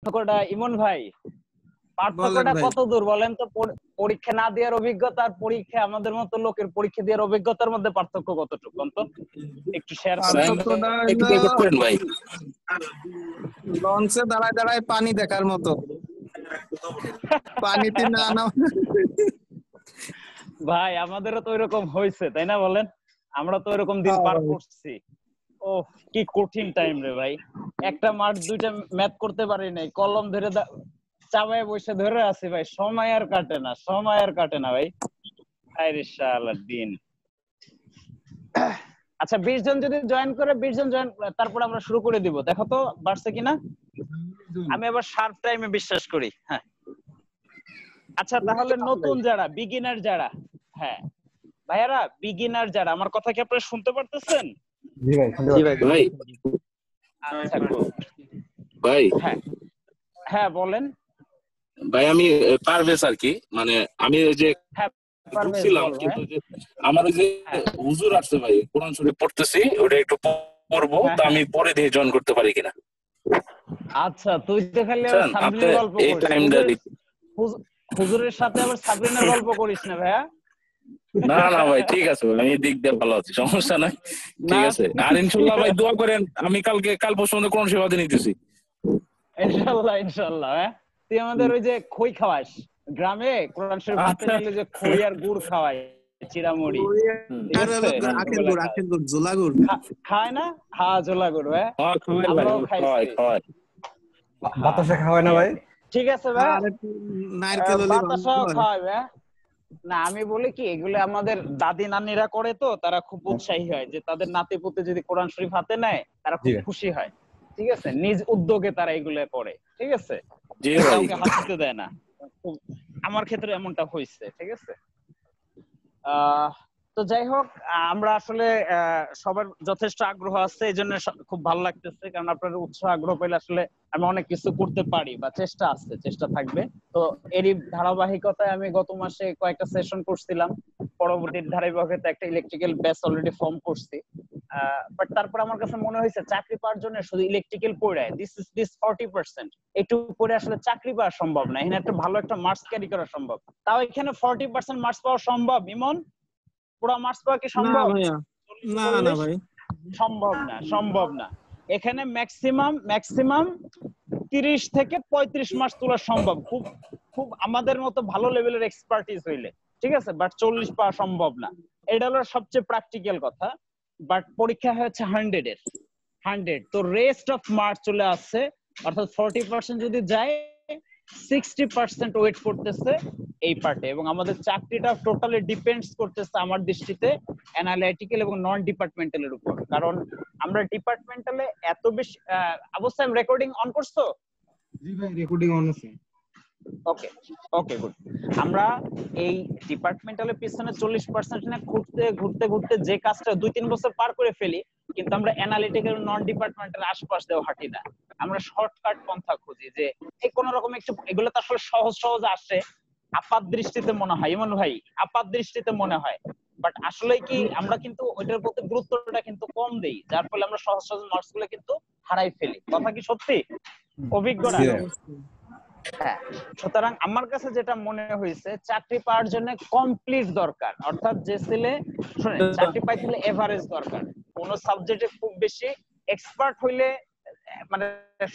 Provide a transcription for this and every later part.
পার্থক্যটা ইমন ভাই, পার্থক্যটা কত দূর বলেন তো? পরীক্ষা না দেওয়ার অভিজ্ঞতা আর পরীক্ষা আমাদের মতো লোকের পরীক্ষা দেওয়ার অভিজ্ঞতার মধ্যে পার্থক্য কতটুকু তো একটু শেয়ার করেন ভাই। লঞ্চে দাঁড়ায় দাঁড়ায় পানি দেখার মতো, পানিতে না ভাই আমাদেরও তো ওইরকম হয়েছে, তাই না বলেন? আমরা তো ওইরকম দিন পার করছি। ও কি কঠিন টাইম রে ভাই, একটা মার্ক দুইটা ম্যাথ করতে পারি নাই, কলম ধরে চাবায় বসে ধরে আছি ভাই, সময় আর কাটে না, সময় আর কাটে না ভাই। আরে শালার দিন। আচ্ছা 20 জন যদি জয়েন করে, 20 জন জয়েন, তারপর আমরা শুরু করে দিব। দেখো তো বাড়ছে কিনা। আমি আবার শার্প টাইমে বিশ্বাস করি। হ্যাঁ আচ্ছা তাহলে নতুন যারা, বিগিনার যারা, হ্যাঁ ভাইয়ারা বিগিনার যারা, আমার কথা কি আপনারা শুনতে পারতেছেন? জি ভাই, শুনতে পাচ্ছি ভাই। আচ্ছা গুড ভাই হ্যাঁ হ্যাঁ বলেন ভাই। আমি পারভেজ আর কি, মানে আমি ওই যে হ্যাঁ পারভেজ ছিলাম, বল কিন্তু ভাই। যে আমার ওই যে হ্যাঁ হুজুর আসছে ভাই, কোরআন শরীফ পড়তেছি, ওটা একটু পড়বো, হ্যাঁ তো হ্যাঁ আমি পরে দিয়ে জয়েন করতে পারি কিনা। আচ্ছা তুই তো খালি আবার বুঝছেন? আপনি সাবরিনের গল্প এই করিস, টাইমটা হুজুরের সাথে আবার সাবরিনের গল্প করিস না ভাইয়া। না না ভাই, ঠিক আছে ভাই, আমি দিক দিয়ে ভালো আছি, সমস্যা নাই, ঠিক না আছে। আর ইনশাল্লাহ ভাই দোয়া করেন, আমি কাল পরশু মধ্যে কোরআন শরীফ হাতে নিতেছি। ইনশাআল্লাহ ইনশাআল্লাহ। হ্যাঁ তুই আমাদের ওই যে খই খাওয়াস গ্রামে, কোরআন শরীফ হাতে আচ্ছা নিলে যে খই আর গুড় খাওয়াই, চিড়ামুড়ি, ঠিক আছে? আখের গুড় জোলা গুড় খায় না? হ্যাঁ জোলা গুড় ভাই, আমরাও খাইছি। বাতাসে খাওয়ায় না ভাই? ঠিক আছে ভাই, আর একটু নারকেল হলে বাতাসাও খাওয়ায় ভাই। না আমি বলি কি, এগুলো আমাদের দাদি নানিরা করে, তো তারা খুব উৎসাহী হয় যে তাদের নাতি পুতি যদি কোরআন শরীফ হাতে নেয় তারা খুব খুশি হয়, ঠিক আছে? নিজ উদ্যোগে তারা এগুলো করে, ঠিক আছে? জি ভাই। কাউকে হাসতে দেয় না। আমার ক্ষেত্রে এমনটা হয়েছে, ঠিক আছে? তো যাই হোক, আমরা আসলে সবার যথেষ্ট আগ্রহ আছে, এই জন্য খুব ভালো লাগতেছে, কারণ আপনার উৎসাহ আগ্রহ পেলে আসলে আমি অনেক কিছু করতে পারি, বা চেষ্টা আছে, চেষ্টা থাকবে। তো এরই ধারাবাহিকতায় আমি গত মাসে কয়েকটা সেশন করছিলাম, পরবর্তী ধারাবাহিকতায় একটা ইলেকট্রিক্যাল ব্যাচ অলরেডি ফর্ম করছি। বাট তারপর আমার কাছে মনে হয়েছে চাকরি পাওয়ার জন্য শুধু ইলেকট্রিক্যাল পড়ে দিস 40%, একটু পড়ে আসলে চাকরি পাওয়া সম্ভব না। এখানে একটা ভালো একটা মার্কস ক্যারি করা সম্ভব, তাও এখানে 40% মার্কস পাওয়া সম্ভব? ইমন, পুরো মার্কস পাওয়া কি সম্ভব? না ভাই, সম্ভব না, সম্ভব না। এখানে ম্যাক্সিমাম 30 থেকে 35 মার্কস তোলা সম্ভব, খুব খুব আমাদের মতো ভালো লেভেলের এক্সপার্টিস হইলে, ঠিক আছে? বাট 40 পাওয়া সম্ভব না। এটা হলো সবচেয়ে প্র্যাকটিক্যাল কথা। বাট পরীক্ষা হচ্ছে 100, তো রেস্ট অফ মার্কস চলে আসছে, অর্থাৎ 40% যদি যায় 60% ওয়েট করতেছে এই পার্টে। এবং আমাদের চাকরিটা টোটালি ডিপেন্ডস করতেছে আমার দৃষ্টিতে অ্যানালিটিক্যাল এবং নন ডিপার্টমেন্টালের উপর। কারণ আমরা ডিপার্টমেন্টালে এত বেশি অবশ্যই রেকর্ডিং অন করছো? জি ভাই, রেকর্ডিং অন আছে। ওকে ওকে গুড। আমরা এই ডিপার্টমেন্টালের পিছনে 40% না ঘুরতে ঘুরতে ঘুরতে যে কাজটা 2-3 বছর পার করে ফেলি, কিন্তু আমরা অ্যানালিটিক্যাল নন ডিপার্টমেন্টাল আশপাশ দেও হাঁটি না। আমরা শর্টকাট পন্থা খুঁজি, যে এই কোন রকম একটু, এগুলো তো আসলে সহজ সহজ আসে আপাত দৃষ্টিতে মনে হয়, ইমন ভাই, আপাত দৃষ্টিতে মনে হয়। বাট আসলে কি আমরা কিন্তু ওইটার প্রতি গুরুত্বটা কিন্তু কম দেই, যার ফলে আমরা সহজ সহজ মার্কস গুলো কিন্তু হারাই ফেলি। কথা কি সত্যি? অভিজ্ঞতা। হ্যাঁ, সুতরাং আমার কাছে যেটা মনে হয়েছে, চাকরি পাওয়ার জন্য কমপ্লিট দরকার, অর্থাৎ যে ছেলে শুনেন চাকরি পাইতে হলে এভারেজ দরকার। কোন সাবজেক্টে খুব বেশি এক্সপার্ট হইলে, মানে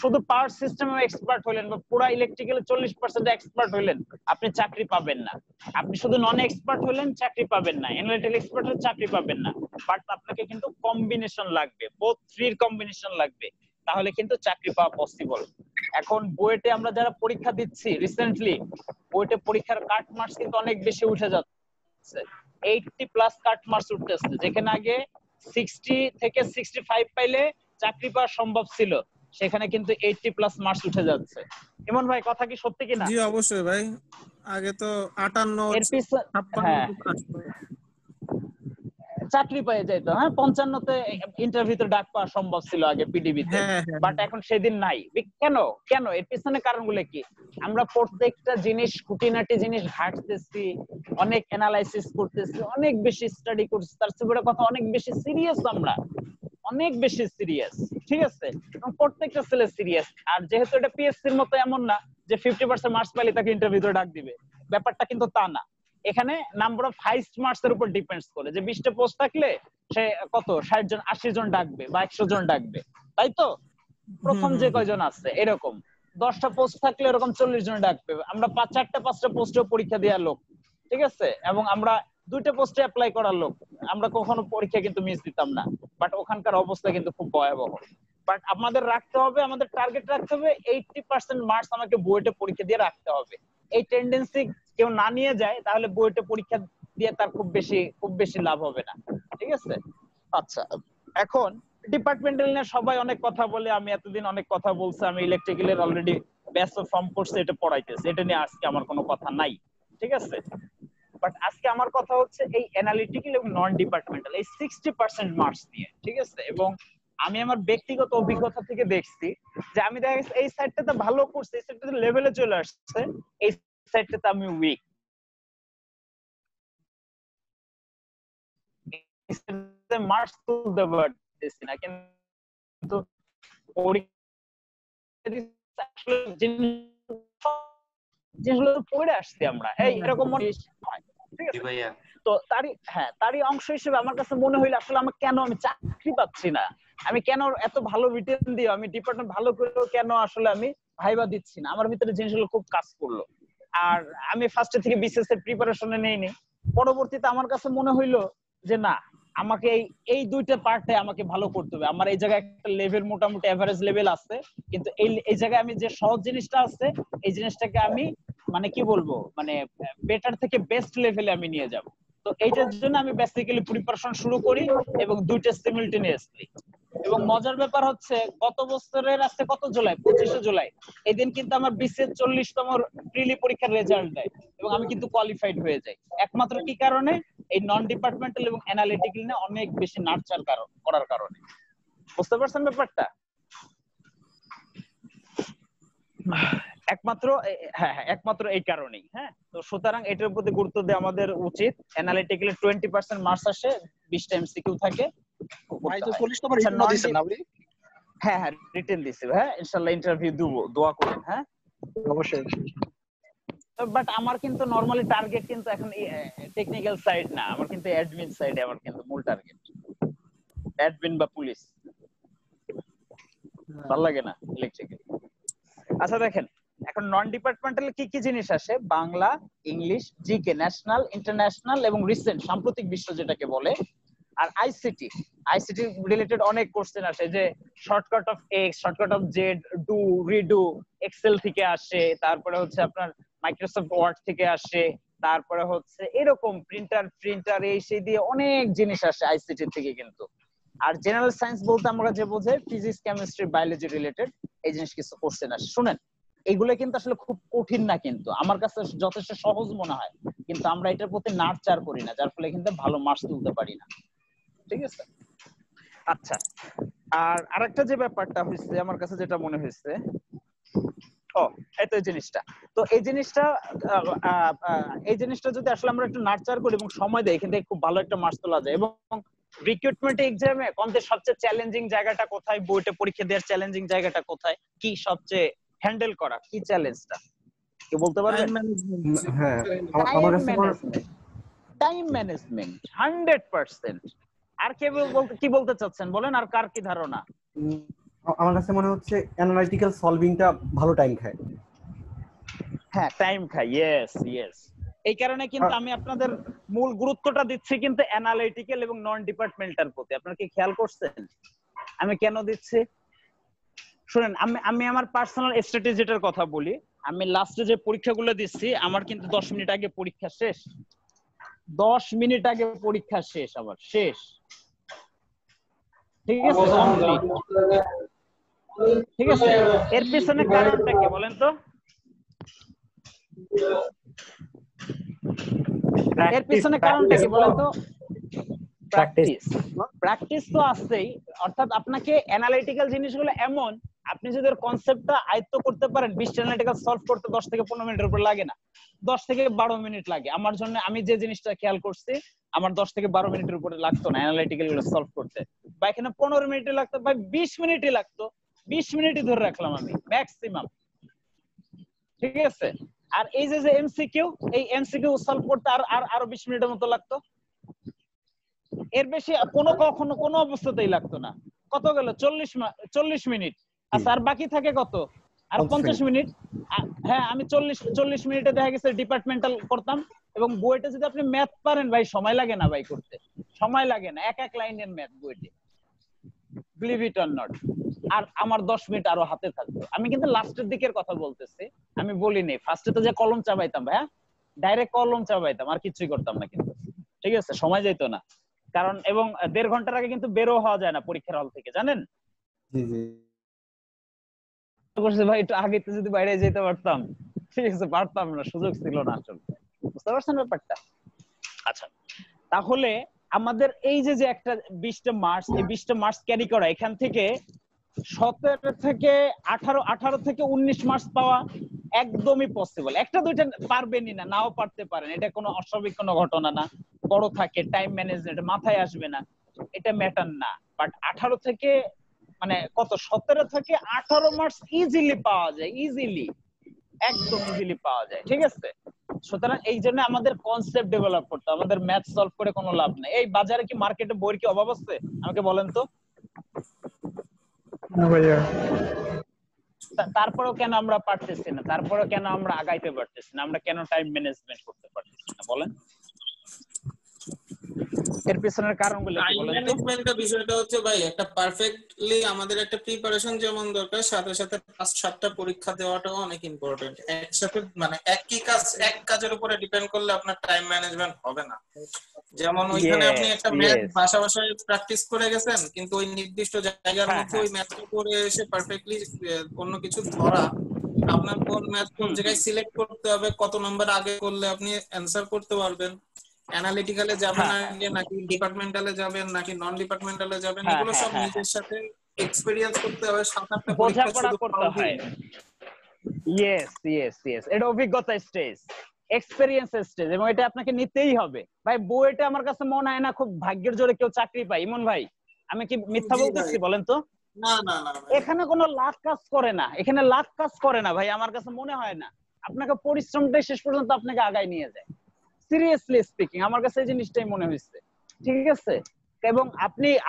শুধু পাওয়ার সিস্টেমে এক্সপার্ট হইলেন বা পুরো ইলেকট্রিক্যালে 40% এক্সপার্ট হইলেন, আপনি চাকরি পাবেন না। আপনি শুধু নন এক্সপার্ট হইলেন, চাকরি পাবেন না। অ্যানালিটিক্যাল এক্সপার্ট হলে চাকরি পাবেন না। বাট আপনাকে কিন্তু কম্বিনেশন লাগবে, বোথ থ্রির কম্বিনেশন লাগবে, তাহলে কিন্তু চাকরি পাওয়া পসিবল। এখন বুয়েটে আমরা যারা পরীক্ষা দিচ্ছি রিসেন্টলি, বুয়েটে পরীক্ষার কাট মার্কস কিন্তু অনেক বেশি উঠে যাচ্ছে, 80+ কাট মার্কস উঠতেছে, যেখানে আগে 60 থেকে 65 পাইলে চাকরি পাওয়া সম্ভব ছিল, সেখানে কিন্তু 80+ মার্কস উঠে যাচ্ছে। ইমন ভাই কথা কি সত্যি কিনা? জি অবশ্যই ভাই, আগে তো 58 এর পিছনে 56 চাকরি পেয়ে যাইতো। হ্যাঁ 55-তে ইন্টারভিউতে ডাক পাওয়া সম্ভব ছিল আগে পিডিবিতে, বাট এখন সেদিন নাই। কেন কেন এর পিছনে কারণগুলো কি? আমরা প্রত্যেকটা জিনিস, খুঁটিনাটি জিনিস ঘাটতেছি, অনেক অ্যানালাইসিস করতেছি, অনেক বেশি স্টাডি করতেছি, তার চেয়ে বড় কথা অনেক বেশি সিরিয়াস, আমরা অনেক বেশি সিরিয়াস, ঠিক আছে, এবং প্রত্যেকটা ছেলে সিরিয়াস। আর যেহেতু এটা পিএসসির মতো এমন না যে 50% মার্কস পাইলে তাকে ইন্টারভিউতে ডাক দিবে, ব্যাপারটা কিন্তু তা না। এখানে নাম্বার অফ হাইস্ট মার্কস এর উপর ডিপেন্ডস করে, যে 20টা পোস্ট থাকলে সে কত 60 জন 80 জন ডাকবে বা 100 জন ডাকবে, তাই তো? প্রথম যে কয়জন আছে এরকম 10টা পোস্ট থাকলে এরকম 40 জন ডাকবে। আমরা 4টা 5টা পোস্টে পরীক্ষা দেওয়ার লোক, ঠিক আছে, এবং আমরা 2টা পোস্টে অ্যাপ্লাই করার লোক, আমরা কখনো পরীক্ষা কিন্তু মিস দিতাম না। বাট ওখানকার অবস্থা কিন্তু খুব ভয়াবহ। বাট আমাদের রাখতে হবে, আমাদের টার্গেট রাখতে হবে 80% মার্কস আমাকে বুয়েটে পরীক্ষা দিয়ে রাখতে হবে। এই টেন্ডেন্সি কেউ না নিয়ে যায় তাহলে বুয়েটে পরীক্ষা দিয়ে তার খুব বেশি লাভ হবে না, ঠিক আছে? আচ্ছা, এখন ডিপার্টমেন্টাল নিয়ে সবাই অনেক কথা বলে, আমি এতদিন অনেক কথা বলছি, আমি ইলেকট্রিক্যালের অলরেডি ব্যাচ ফর্ম করছে, এটা পড়াইতেছে, এটা নিয়ে আজকে আমার কোনো কথা নাই, ঠিক আছে? বাট আজকে আমার কথা হচ্ছে এই অ্যানালিটিক্যাল এবং নন ডিপার্টমেন্টাল এই 60% মার্কস নিয়ে, ঠিক আছে? এবং আমি আমার ব্যক্তিগত অভিজ্ঞতা থেকে দেখছি যে আমি দেখা গেছে এই সাইডটাতে ভালো করছি, এই সাইডটাতে লেভেলে চলে আসছে, এই সাইডটাতে আমি উইক, মার্কস তুলতে পারতেছি না। কিন্তু জিনিসগুলো পড়ে আসছি আমরা, এই এরকম মনে হয়, ঠিক আছে? তো তারই অংশ হিসেবে আমার কাছে মনে হইলো আসলে আমি কেন চাকরি পাচ্ছি না, আমি কেন এত ভালো রিটেন দিয়ে আমি ডিপার্টমেন্ট ভালো করেও কেন আসলে আমি ভাইবা দিচ্ছি না, আমার ভিতরে জিনিসগুলো খুব কাজ করলো। আর আমি ফার্স্টে থেকে বিসিএস এর প্রিপারেশনে নেইনি, পরবর্তীতে আমার কাছে মনে হইলো যে না, আমাকে এই দুইটা পার্টে আমাকে ভালো করতে হবে। আমার এই জায়গায় একটা লেভেল মোটামুটি এভারেজ লেভেল আছে, কিন্তু এই জায়গায় আমি যে সহজ জিনিসটা আছে এই জিনিসটাকে আমি মানে কি বলবো, মানে বেটার থেকে বেস্ট লেভেলে আমি নিয়ে যাব। তো এইটার জন্য আমি বেসিক্যালি প্রিপারেশন শুরু করি এবং দুইটা সিমিলটেনিয়াসলি। এবং মজার ব্যাপার হচ্ছে গত বছরের আজকে কত জুলাই, 25শে জুলাই, এই দিন কিন্তু আমার বিসিএস 40তম প্রিলি পরীক্ষার রেজাল্ট দেয় এবং আমি কিন্তু কোয়ালিফাইড হয়ে যাই। একমাত্র কি কারণে? এই নন ডিপার্টমেন্টাল এবং অ্যানালিটিক্যাল নিয়ে অনেক বেশি নার্চার করার কারণে। বুঝতে পারছেন ব্যাপারটা? একমাত্র এই কারণেই। হ্যাঁ, তো সুতরাং এটার প্রতি গুরুত্ব দেওয়া আমাদের উচিত। অ্যানালিটিক্যালে 20% মার্কস আসে, 20টা এমসিকিউ থাকে। ভাই তো 40 নম্বর রিটেন দিছেন না আপনি? হ্যাঁ, রিটেন দিছি। হ্যাঁ, ইনশাআল্লাহ ইন্টারভিউ দেব, দোয়া করেন। হ্যাঁ, অবশ্যই। বাট আমার কিন্তু নরমালি টার্গেট কিন্তু এখন টেকনিক্যাল সাইড না, আমার কিন্তু অ্যাডমিন সাইডে আমার কিন্তু মূল টার্গেট, অ্যাডমিন বা পুলিশ। ভালো লাগে না ইলেকট্রিক্যাল। আচ্ছা দেখেন, এখন নন ডিপার্টমেন্টাল কি কি জিনিস আসে? Bangla, English, GK, national, international এবং রিসেন্ট সাম্প্রতিক বিশ্ব যেটাকে বলে। আর আইসিটি রিলেটেড অনেক কোশ্চেন আসে, যে shortcut of X, shortcut of Z, do, redo, Excel থেকে আসে, তারপরে হচ্ছে আপনার মাইক্রোসফট ওয়ার্ড থেকে আসে, তারপরে হচ্ছে এরকম প্রিন্টার এই সেই দিয়ে অনেক জিনিস আসে আইসিটি থেকে কিন্তু। আর জেনারেল সায়েন্স বলতে আমরা যে বোঝে ফিজিক্স, কেমিস্ট্রি, বায়োলজি রিলেটেড এই জিনিস কিছু কোশ্চেন আসে। শুনেন, এগুলো কিন্তু আসলে খুব কঠিন না, কিন্তু আমার কাছে যথেষ্ট সহজ মনে হয়, কিন্তু আমরা এটার প্রতি নার্চার করি না, যার ফলে কিন্তু ভালো মার্কস তুলতে পারি না, ঠিক আছে? আচ্ছা, আর আরেকটা যে ব্যাপারটা হয়েছে আমার কাছে যেটা মনে হয়েছে, এই তো এই জিনিসটা যদি আসলে আমরা একটু নার্চার করি এবং সময় দেই, এখান থেকে খুব ভালো একটা মার্কস তোলা যায়। এবং রিক্রুটমেন্ট এক্সামে কোনটা সবচেয়ে চ্যালেঞ্জিং জায়গাটা কোথায়, বইটা পরীক্ষা দেওয়ার চ্যালেঞ্জিং জায়গাটা কোথায়, কি সবচেয়ে হ্যান্ডেল করা কি চ্যালেঞ্জটা কি বলতে পারবেন? হ্যাঁ, আমার কাছে টাইম ম্যানেজমেন্ট 100%। আর কি বলতে চাচ্ছেন বলেন, আর কার কি ধারণা? আমার কাছে মনে হচ্ছে অ্যানালিটিক্যাল সলভিংটা ভালো টাইম খায়। হ্যাঁ, টাইম খায়, ইয়েস। এই কারণে কিন্তু আমি আপনাদের মূল গুরুত্বটা দিচ্ছি কিন্তু অ্যানালিটিক্যাল এবং নন ডিপার্টমেন্টাল প্রতি। আপনারা কি খেয়াল করছেন আমি কেন দিচ্ছি? শুনেন, আমি আমার পার্সোনাল স্ট্র্যাটেজিটার কথা বলি। আমি লাস্টে যে পরীক্ষাগুলো দিচ্ছি, আমার কিন্তু 10 মিনিট আগে পরীক্ষা শেষ, 10 মিনিট আগে পরীক্ষা শেষ, আবার শেষ, ঠিক আছে, কমপ্লিট, ঠিক আছে। এর পিছনে কারণটা কি বলেন তো? এর পিছনে কারণটা কি বলেন তো? প্র্যাকটিস তো আছেই। অর্থাৎ আপনাকে অ্যানালিটিক্যাল জিনিসগুলো এমন, আপনি যদি এর কনসেপ্টটা আয়ত্ত করতে পারেন, 20টা অ্যানালিটিক্যাল সলভ করতে 10 থেকে 15 মিনিটের উপর লাগে না, 10 থেকে 12 মিনিট লাগে আমার জন্য। আমি যে জিনিসটা খেয়াল করছি, আমার 10 থেকে 12 মিনিটের উপরে লাগতো না অ্যানালিটিক্যাল গুলো সলভ করতে। বা এখানে 15 মিনিটে লাগতো বা 20 মিনিটে লাগতো, 20 মিনিটই ধরে রাখলাম আমি ম্যাক্সিমাম, ঠিক আছে। আর এই যে এমসিকিউ, এই এমসিকিউ সলভ করতে আরো 20 মিনিটের মতো লাগতো, এর বেশি কখনো কোনো অবস্থাতেই লাগতো না। কত গেল? 40 মিনিট। আচ্ছা, আর বাকি থাকে কত? আর 50 মিনিট। হ্যাঁ, আমি 40 মিনিটে দেখা গেছে ডিপার্টমেন্টাল করতাম। এবং বইটা যদি আপনি ম্যাথ পারেন ভাই, সময় লাগে না ভাই করতে, সময় লাগে না, এক লাইনের ম্যাথ বইটি, বিলিভ ইট অর নট। আর আমার 10 মিনিট আরো হাতে থাকতো। আমি কিন্তু লাস্টের দিকের কথা বলতেছি, আমি বলিনি ফার্স্টে তো যে কলম চাবাইতাম ভাই, ডাইরেক্ট কলম চাবাইতাম, আর কিছুই করতাম না কিন্তু, ঠিক আছে, সময় যেত না। কারণ এবং 1.5 ঘন্টার আগে কিন্তু বেরো হওয়া যায় না পরীক্ষার হল থেকে, জানেন। জি জি করছে ভাই, একটু আগে তো যদি বাইরে যেতে পারতাম, ঠিক আছে, পারতাম না, সুযোগ ছিল না আসলে, বুঝতে পারছেন ব্যাপারটা। আচ্ছা, তাহলে আমাদের এই যে একটা 20টা মার্কস, এই 20টা মার্কস ক্যারি করা, এখান থেকে 17 থেকে 18 থেকে 19 মার্কস পাওয়া একদমই পসিবল। একটা দুইটা পারবেনই না, নাও পারতে পারেন, এটা কোনো অস্বাভাবিক কোনো ঘটনা না। বড় থাকে, টাইম ম্যানেজমেন্ট মাথায় আসবে না, এটা ম্যাটার না। বাট 18 থেকে মানে কত, 17 থেকে 18 মার্কস ইজিলি পাওয়া যায়, ইজিলি, একদম ইজিলি পাওয়া যায়, ঠিক আছে। সুতরাং এই জন্য আমাদের কনসেপ্ট ডেভেলপ করতে, আমাদের ম্যাথ সলভ করে কোনো লাভ নেই। এই বাজারে কি, মার্কেটে বইয়ের কি অভাব আছে আমাকে বলেন তো? তারপরেও কেন আমরা পারতেছি না? তারপরেও কেন আমরা আগাইতে পারতেছি না? আমরা কেন টাইম ম্যানেজমেন্ট করতে পারতেছি না বলেন? এর পিছনের কারণগুলো কি টাইম বলেন তো? ম্যানেজমেন্টের বিষয়টা হচ্ছে ভাই, একটা পারফেক্টলি আমাদের একটা প্রিপারেশন যেমন দরকার, সাথে সাথে 5-7টা পরীক্ষা দেওয়াটাও অনেক ইম্পর্টেন্ট। একসাথে মানে একই কাজ, এক কাজের উপরে ডিপেন্ড করলে আপনার টাইম ম্যানেজমেন্ট হবে না। যেমন ওইখানে আপনি একটা ম্যাথ বাসায় প্র্যাকটিস করে গেছেন, কিন্তু ওই নির্দিষ্ট জায়গার মধ্যে ওই ম্যাথটা করে এসে পারফেক্টলি অন্য কিছু ধরা, আপনার কোন ম্যাথ কোন জায়গায় সিলেক্ট করতে হবে, কত নম্বর আগে করলে আপনি অ্যানসার করতে পারবেন, অ্যানালিটিক্যালে যাবেন আগে নাকি ডিপার্টমেন্টালে যাবেন নাকি নন ডিপার্টমেন্টালে যাবেন, এগুলো সব নিজের সাথে এক্সপেরিয়েন্স করতে হবে। 7-8টা পরীক্ষা বোঝাপড়া শুধু করতে হয়। ইয়েস, এটা অভিজ্ঞতা স্টেজ, এক্সপেরিয়েন্স স্টেজ, এবং এটা আপনাকে নিতেই হবে ভাই। বইটা আমার কাছে মনে হয় না খুব ভাগ্যের জোরে কেউ চাকরি পায়। ইমন ভাই, আমি কি মিথ্যা বলতেছি বলেন তো? না না না, এখানে কোনো লাখ কাজ করে না, এখানে লাখ কাজ করে না ভাই, আমার কাছে মনে হয় না। আপনাকে পরিশ্রমটাই শেষ পর্যন্ত আপনাকে আগায় নিয়ে যায়, সিরিয়াসলি স্পিকিং, আমার কাছে এই জিনিসটাই মনে হয়েছে, ঠিক আছে। এবং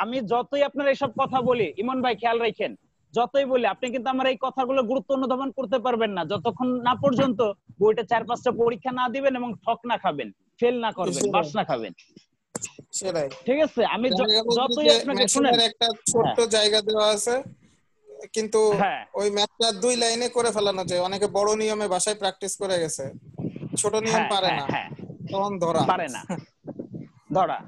আমি যতই আপনার এইসব কথা বলি, ইমন ভাই খেয়াল রাখেন, যতই বলি, আপনি কিন্তু আমার এই কথাগুলো গুরুত্ব অনুধাবন করতে পারবেন না যতক্ষণ না পর্যন্ত বইটা 4-5টা পরীক্ষা না দিবেন এবং ঠক না খাবেন, ফেল না করবেন, বাস না খাবেন, সেটাই। ঠিক আছে। আমি যতই আপনাকে শুনেন, একটা ছোট্ট জায়গা দেওয়া আছে, কিন্তু ওই ম্যাথটা 2 লাইনে করে ফেলানো যায়। অনেকে বড় নিয়মে বাসায় প্র্যাকটিস করে গেছে, ছোট নিয়ম পারে না, তখন পারে না ধরা,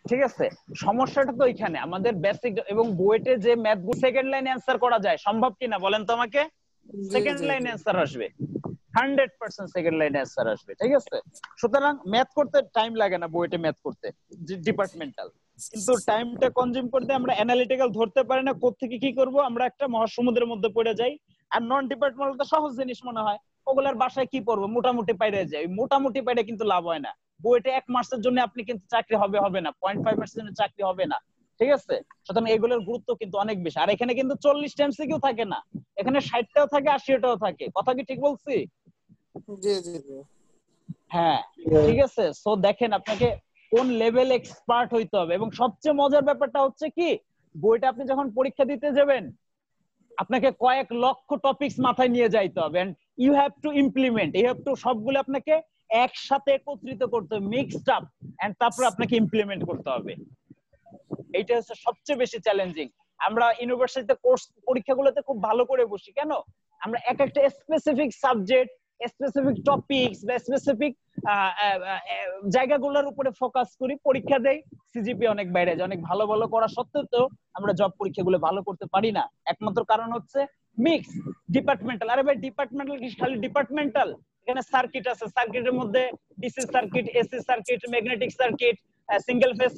ঠিক আছে। সমস্যাটা তো এখানে আমাদের বেসিক, এবং বইতে যে ম্যাথ সেকেন্ড লাইন অ্যানসার করা যায়, সম্ভব কিনা বলেন তো আমাকে? সেকেন্ড লাইন অ্যানসার আসবে, 100% সেকেন্ড লাইন অ্যানসার আসবে, ঠিক আছে। সুতরাং ম্যাথ করতে টাইম লাগে না, বইতে ম্যাথ করতে ডিপার্টমেন্টাল, কিন্তু টাইমটা কনজিউম করতে আমরা অ্যানালিটিক্যাল ধরতে পারি না, কোত্থেকে কি করব, আমরা একটা মহাসমুদ্রের মধ্যে পড়ে যাই। আর নন ডিপার্টমেন্টাল তো সহজ জিনিস মনে হয়, ওগুলার বাসায় কি পড়বো, মোটামুটি পাইরে যায়, মোটামুটি পাইরে কিন্তু লাভ হয় না। বইটা 1 মাসের জন্য আপনি কিন্তু চাকরি হবে না, 0.5 মাসের জন্য চাকরি হবে না, ঠিক আছে। সুতরাং এগুলোর গুরুত্ব কিন্তু অনেক বেশি। আর এখানে কিন্তু 40টা এমসিকিউ থাকে না, এখানে 60টাও থাকে, 80টাও থাকে, কথা কি ঠিক বলছি? জি জি জি, হ্যাঁ, ঠিক আছে। সো দেখেন, আপনাকে কোন লেভেল এক্সপার্ট হইতে হবে। এবং সবচেয়ে মজার ব্যাপারটা হচ্ছে কি, বইটা আপনি যখন পরীক্ষা দিতে যাবেন, আপনাকে কয়েক লক্ষ টপিকস মাথায় নিয়ে যাইতে হবে, and you have to implement, you have to সবগুলো আপনাকে একসাথে একত্রিত করতে হবে, মিক্সড আপ, এন্ড তারপর আপনাকে ইমপ্লিমেন্ট করতে হবে। এইটা হচ্ছে সবচেয়ে বেশি চ্যালেঞ্জিং। আমরা ইউনিভার্সিটিতে কোর্স পরীক্ষাগুলোতে খুব ভালো করে বসি কেন? আমরা এক একটা স্পেসিফিক সাবজেক্ট, স্পেসিফিক টপিকস বা স্পেসিফিক জায়গাগুলোর উপরে ফোকাস করি, পরীক্ষা দেই, সিজিপি অনেক বাইরে যায়। অনেক ভালো ভালো করা সত্ত্বেও তো আমরা জব পরীক্ষাগুলো ভালো করতে পারি না, একমাত্র কারণ হচ্ছে মিক্স ডিপার্টমেন্টাল। আরে ভাই, ডিপার্টমেন্টাল কি খালি ডিপার্টমেন্টাল? এখানে সার্কিট আছে, সার্কিটের মধ্যে DC circuit, AC circuit, magnetic circuit, single phase,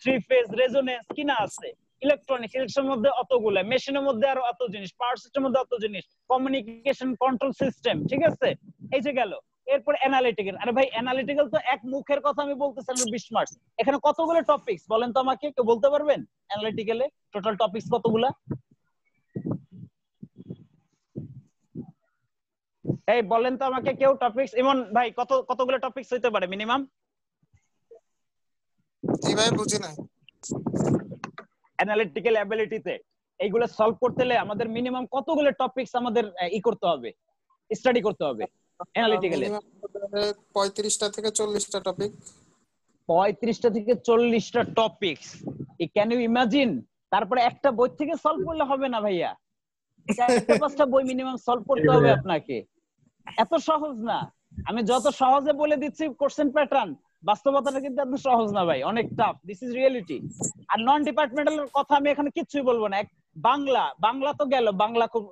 3 phase, resonance কিনা আছে, ইলেকট্রনিক্স, ইলেকট্রনের মধ্যে অতগুলো, মেশিনের মধ্যে আরো অত জিনিস, পাওয়ার সিস্টেমের মধ্যে অত জিনিস, কমিউনিকেশন কন্ট্রোল সিস্টেম, ঠিক আছে। এই যে গেল, এরপর অ্যানালিটিক্যাল। আরে ভাই অ্যানালিটিক্যাল তো এক মুখের কথা আমি বলতেছি 20 মার্কস। এখানে কতগুলো টপিকস বলেন তো আমাকে, কেউ বলতে পারবেন? অ্যানালিটিক্যালে টোটাল টপিকস কতগুলা? এই বলেন তো আমাকে কেউ টপিকস। ইমন ভাই কতগুলো টপিকস হইতে পারে মিনিমাম? জি ভাই বুঝি নাই। অ্যানালিটিক্যাল অ্যাবিলিটিতে এইগুলো সলভ করতে হলে আমাদের মিনিমাম কতগুলো টপিকস আমাদের করতে হবে, স্টাডি করতে হবে অ্যানালিটিক্যালে? মিনিমাম 35টা থেকে 40টা টপিক। 35টা থেকে 40টা টপিকস, ক্যান ইউ ইমাজিন? তারপরে একটা বই থেকে সলভ করলে হবে না ভাইয়া, 4-5টা বই মিনিমাম সলভ করতে হবে আপনাকে। এত সহজ না। আমি যত সহজে বলে দিচ্ছি কোশ্চেন প্যাটার্ন, বাস্তবতাটা কিন্তু এত সহজ না ভাই, অনেক টাফ। This is reality. আর নন ডিপার্টমেন্টাল কথা আমি এখানে কিচ্ছুই বলবো না। বাংলা তো গেল, বাংলা খুব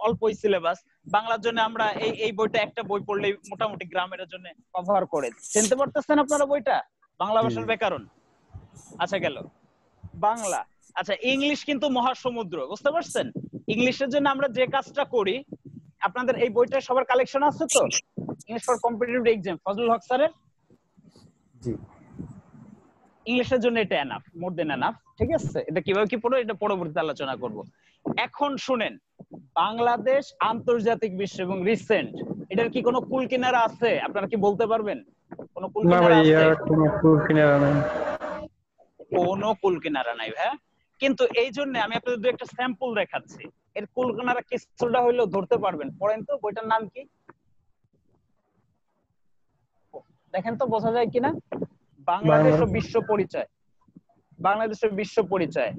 অল্পই সিলেবাস। বাংলার জন্য আমরা এই বইটা একটা বই পড়লেই মোটামুটি গ্রামের জন্য কভার করে। চিনতে পারতেছেন আপনারা বইটা? বাংলা ভাষার ব্যাকরণ। আচ্ছা গেল বাংলা। আচ্ছা ইংলিশ কিন্তু মহাসমুদ্র, বুঝতে পারছেন? ইংলিশের জন্য আমরা যে কাজটা করি, আপনাদের এই বইটা সবার কালেকশন আছে তো? English for competitive exam, Fazlul Haque স্যারের। জি ইংলিশের জন্য এটা এনাফ, মোর দেন এনাফ। ঠিক আছে, এটা কিভাবে কি পড়ো এটা পরবর্তীতে আলোচনা করব। এখন শুনেন, বাংলাদেশ আন্তর্জাতিক বিশ্ব এবং রিসেন্ট, এটার কি কোনো কুল কিনারা আছে? আপনারা কি বলতে পারবেন কোনো কুল কিনারা আছে? কোনো কুল কিনারা নাই। কোনো কুল কিনারা নাই ভাই। কিন্তু এই জন্য আমি আপনাদের একটা স্যাম্পল দেখাচ্ছি, এর কুল কিনারা কিছুটা হইলেও ধরতে পারবেন। পড়েন তো বইটার নাম কি, দেখেন তো বোঝা যায় কিনা। বাংলাদেশ ও বিশ্ব পরিচয়, বাংলাদেশের বিশ্ব পরিচয়,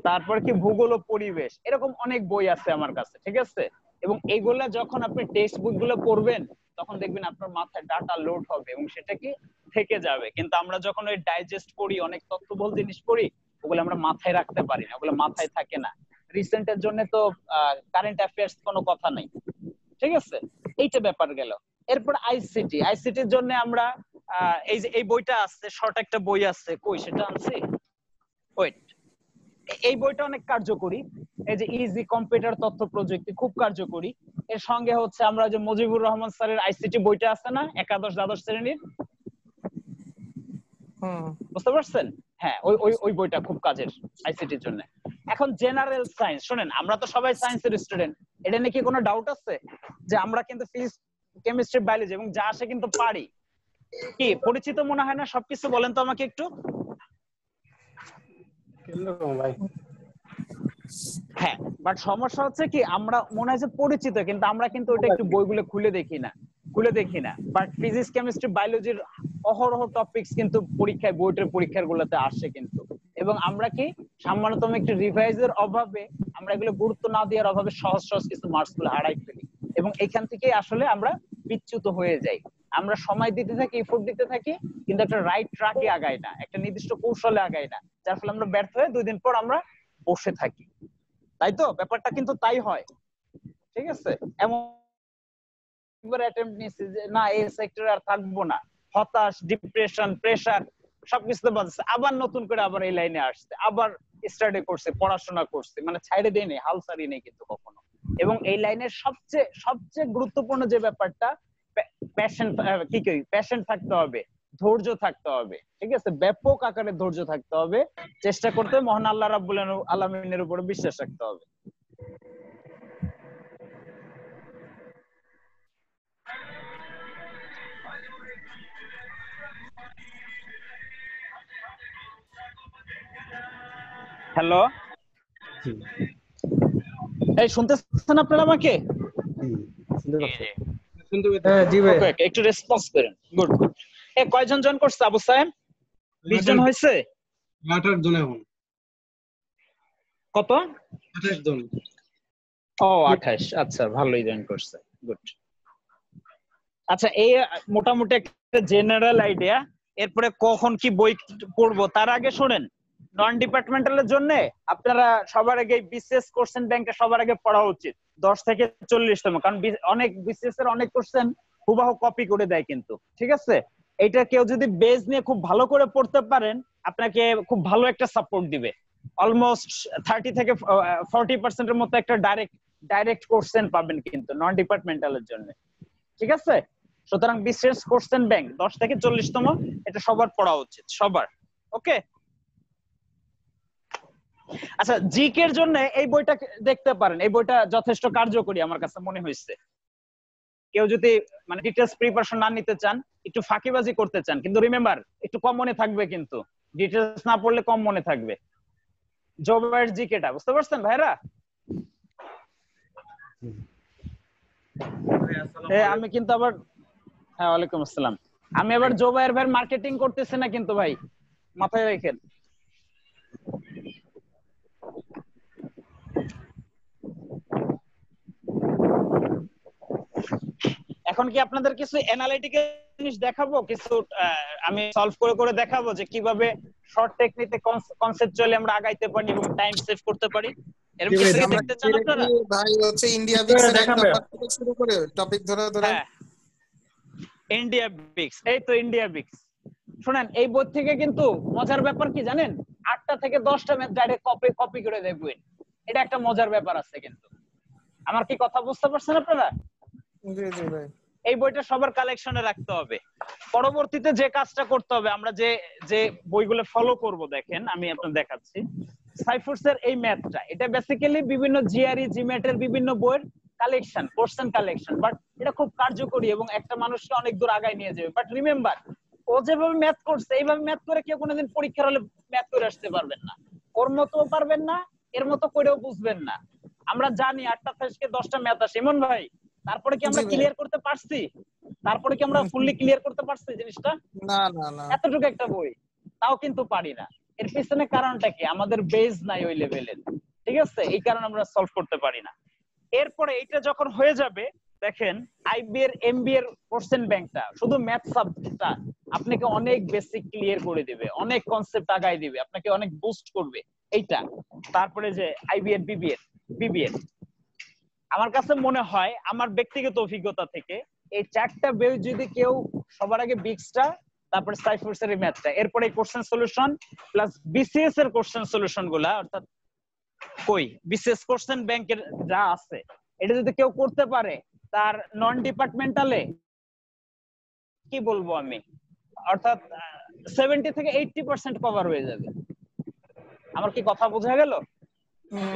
তারপর কি ভূগোল ও পরিবেশ, এরকম অনেক বই আছে আমার কাছে। ঠিক আছে, এবং এগুলা যখন আপনি টেক্সট বুক গুলো পড়বেন তখন দেখবেন আপনার মাথায় ডাটা লোড হবে এবং সেটা কি থেকে যাবে। কিন্তু আমরা যখন ওই ডাইজেস্ট করি, অনেক তথ্যবহুল জিনিস পড়ি, ওগুলো আমরা মাথায় রাখতে পারি না, ওগুলো মাথায় থাকে না। রিসেন্টের জন্য তো কারেন্ট অ্যাফেয়ার্স কোনো কথা নাই। ঠিক আছে, এইটা ব্যাপার গেল। এরপর আইসিটির জন্য আমরা এই যে এই বইটা আছে, শর্ট একটা বই আছে, কই সেটা আনছি, ওয়েট। এই বইটা অনেক কার্যকরী। এই যে ইজি কম্পিউটার তথ্য প্রযুক্তি, খুব কার্যকরী। এর সঙ্গে হচ্ছে আমরা যে মুজিবুর রহমান স্যারের আইসিটি বইটা আছে না, একাদশ দ্বাদশ শ্রেণীর, বুঝতে পারছেন? হ্যাঁ, ওই বইটা খুব কাজের আইসিটির জন্য। এখন জেনারেল সায়েন্স, শুনেন আমরা তো সবাই সায়েন্সের স্টুডেন্ট, এটা নিয়ে কি কোনো ডাউট আছে যে আমরা কিন্তু ফিজিক্স কেমিস্ট্রি বায়োলজি এবং যা আসে কিন্তু পারি? কি পরিচিত মনে হয় না সবকিছু? বলেন তো আমাকে একটু। হ্যাঁ, বাট সমস্যা হচ্ছে কি, আমরা মনে হয় যে পরিচিত, কিন্তু আমরা কিন্তু ওটা একটু বইগুলো খুলে দেখি না। বাট ফিজিক্স কেমিস্ট্রি বায়োলজির অহরহ টপিকস কিন্তু পরীক্ষায়, বোর্ডের পরীক্ষার গুলোতে আসে কিন্তু। এবং আমরা কি সামান্যতম একটু রিভাইজের অভাবে, আমরা এগুলো গুরুত্ব না দেওয়ার অভাবে সহজ কিছু মার্কস গুলো হারাই ফেলি, এবং এখান থেকে আসলে আমরা বিচ্যুত হয়ে যাই। আমরা সময় দিতে থাকি, এফোর্ট দিতে থাকি, কিন্তু একটা রাইট ট্র্যাকে আগাই না, একটা নির্দিষ্ট কৌশলে আগাই না, যার ফলে আমরা ব্যর্থ হয়ে 2 দিন পর আমরা বসে থাকি। তাই তো ব্যাপারটা কিন্তু তাই হয়। ঠিক আছে, এমন একবার অ্যাটেম্প্ট নিয়েছি যে না এই সেক্টরে আর থাকবো না, হতাশ, ডিপ্রেশন, প্রেসার সবকিছু বাজছে, আবার নতুন করে আবার এই লাইনে আসছে, আবার স্টাডি করছে, পড়াশোনা করছে, মানে ছাইড়ে দেয় নেই, হাল ছাড়িয়ে নেই কিন্তু কখনো। এবং এই লাইনের সবচেয়ে গুরুত্বপূর্ণ যে ব্যাপারটা, প্যাশন থাকতে হবে, ধৈর্য থাকতে হবে। ঠিক আছে, ব্যাপক আকারে ধৈর্য থাকতে হবে, চেষ্টা করতে হবে, মহান আল্লাহ রাব্বুল আলামিনের উপরে বিশ্বাস রাখতে হবে। হ্যালো, এই শুনতেছেন আপনারা আমাকে? জি ভাই। একটু রেসপন্স করেন। গুড। কয়জন জয়েন করছে আবু সাহেব? 20 জন হয়েছে? 28 জন এখন। কত? 28 জন। ও 28, আচ্ছা ভালোই জয়েন করছে, গুড। আচ্ছা, এই মোটামুটি একটা জেনারেল আইডিয়া। এরপরে কখন কি বই পড়বো তার আগে শুনেন, নন ডিপার্টমেন্টালের জন্য আপনারা সবার আগে বিসিএস কোশ্চেন ব্যাংকটা সবার আগে পড়া উচিত, 10 থেকে 40তম, কারণ অনেক বিসিএস এর অনেক কোশ্চেন হুবহু কপি করে দেয় কিন্তু। ঠিক আছে, এটা কেউ যদি বেস নিয়ে খুব ভালো করে পড়তে পারেন, আপনাকে খুব ভালো একটা সাপোর্ট দিবে। অলমোস্ট 30 থেকে 40% এর মতো একটা ডাইরেক্ট কোশ্চেন পাবেন কিন্তু নন ডিপার্টমেন্টালের জন্য। ঠিক আছে, সুতরাং বিসিএস কোশ্চেন ব্যাংক 10 থেকে 40তম এটা সবার পড়া উচিত, সবার। ওকে, আচ্ছা জিকে এর জন্য এই বইটা দেখতে পারেন, এই বইটা যথেষ্ট কার্যকরী আমার কাছে মনে হয়েছে। কেউ যদি মানে ডিটেইলস প্রিপারেশন না নিতে চান, একটু ফাঁকিবাজি করতে চান, কিন্তু রিমেম্বার একটু কম মনে থাকবে, কিন্তু ডিটেইলস না পড়লে কম মনে থাকবে। জবের জিকেটা বুঝতে পারছেন ভাইরা? আমি কিন্তু আবার, হ্যাঁ ওয়ালাইকুম আসসালাম, আমি আবার জোবায়ের ভাই মার্কেটিং করতেছি না কিন্তু ভাই, মাথায় রাখেন। এখন কি আপনাদের কিছু অ্যানালিটিক্যাল জিনিস দেখাবো, কিছু আমি সলভ করে করে দেখাবো যে কিভাবে শর্ট টেকনিকে কনসেপচুয়ালি আমরা আগাইতে পারি এবং টাইম সেভ করতে পারি। এরকম কিছু কি দেখতে চান আপনারা? ভাই হচ্ছে ইন্ডিয়া বিক্স এর একটা শুরু করে টপিক ধরে ধরে। হ্যাঁ ইন্ডিয়া বিক্স, এই তো ইন্ডিয়া বিক্স। শুনেন এই বই থেকে কিন্তু মজার ব্যাপার কি জানেন, 8টা থেকে 10টা ম্যাথ ডাইরেক্ট কপি করে দেখবেন, এটা একটা মজার ব্যাপার আছে। কিন্তু আমার কি কথা বুঝতে পারছেন আপনারা? জি জি ভাই, এই বইটা সবার কালেকশনে রাখতে হবে। পরবর্তীতে যে কাজটা করতে হবে, আমরা যে যে বইগুলো ফলো করব, দেখেন আমি আপনাদের দেখাচ্ছি। সাইফুরসের এই ম্যাথটা, এটা বেসিক্যালি বিভিন্ন জিআরই জিম্যাটের বিভিন্ন বইয়ের কালেকশন, কোশ্চেন কালেকশন, বাট এটা খুব কার্যকরী এবং একটা মানুষকে অনেক দূর আগায় নিয়ে যাবে। বাট রিমেম্বার, ও যেভাবে ম্যাথ করছে এইভাবে ম্যাথ করে কেউ কোনোদিন পরীক্ষার হলে ম্যাথ করে আসতে পারবেন না, ওর মতো পারবেন না, এর মতো করেও বুঝবেন না। আমরা জানি 8টা থেকে 10টা ম্যাথ আসে, ইমন ভাই, তারপরে কি আমরা ক্লিয়ার করতে পারছি? তারপরে কি আমরা ফুললি ক্লিয়ার করতে পারছি জিনিসটা? না না না, এতটুকু একটা বই, তাও কিন্তু পারি না। এর পিছনে কারণটা কি? আমাদের বেস নাই ওই লেভেলের, ঠিক আছে? এই কারণে আমরা সলভ করতে পারি না। এরপরে এটা যখন হয়ে যাবে, দেখেন আইবি এর এমবি এর কোশ্চেন ব্যাংকটা শুধু ম্যাথ সাবজেক্টটা আপনাকে অনেক বেসিক ক্লিয়ার করে দিবে, অনেক কনসেপ্ট আগায় দিবে, আপনাকে অনেক বুস্ট করবে এইটা। তারপরে যে আইবি এর বিবি এর, আমার কাছে মনে হয় আমার ব্যক্তিগত অভিজ্ঞতা থেকে এই 4টা বই যদি কেউ সবার আগে বিক্সটা, তারপরে সাইফুরসের এই ম্যাথটা, এরপরে কোশ্চেন সলিউশন প্লাস বিসিএস এর কোশ্চেন সলিউশন গুলা, অর্থাৎ কই বিসিএস কোশ্চেন ব্যাংকের যা আছে, এটা যদি কেউ করতে পারে, তার নন ডিপার্টমেন্টালে কি বলবো আমি, অর্থাৎ 70 থেকে 80% কভার হয়ে যাবে। আমার কি কথা বোঝা গেল?